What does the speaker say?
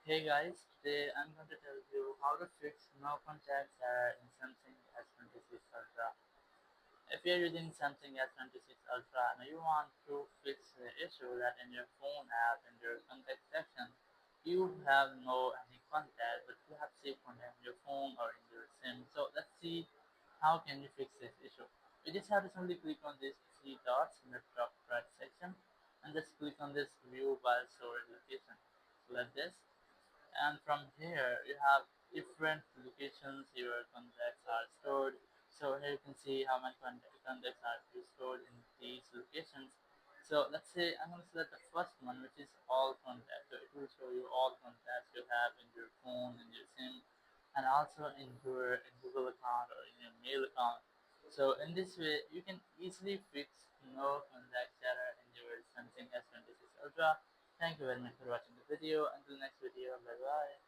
Hey guys, today I'm going to tell you how to fix no contact error in Samsung S26 Ultra. If you're using Samsung S26 Ultra and you want to fix the issue that in your phone app in your contact section, you have no any contact but you have saved contact in your phone or in your SIM. So let's see how can you fix this issue. You just have to simply click on these three dots in the top right section and just click on this view while storage location. Select this, and from here you have different locations your contacts are stored. So here you can see how many contacts are stored in these locations. So let's say I'm going to select the first one, which is all contacts. So it will show you all contacts you have in your phone, in your SIM, and also in your Google account or in your mail account. So in this way you can easily fix no contact error in your Samsung S26 Ultra. Thank you very much for watching the video. Until next video, bye bye.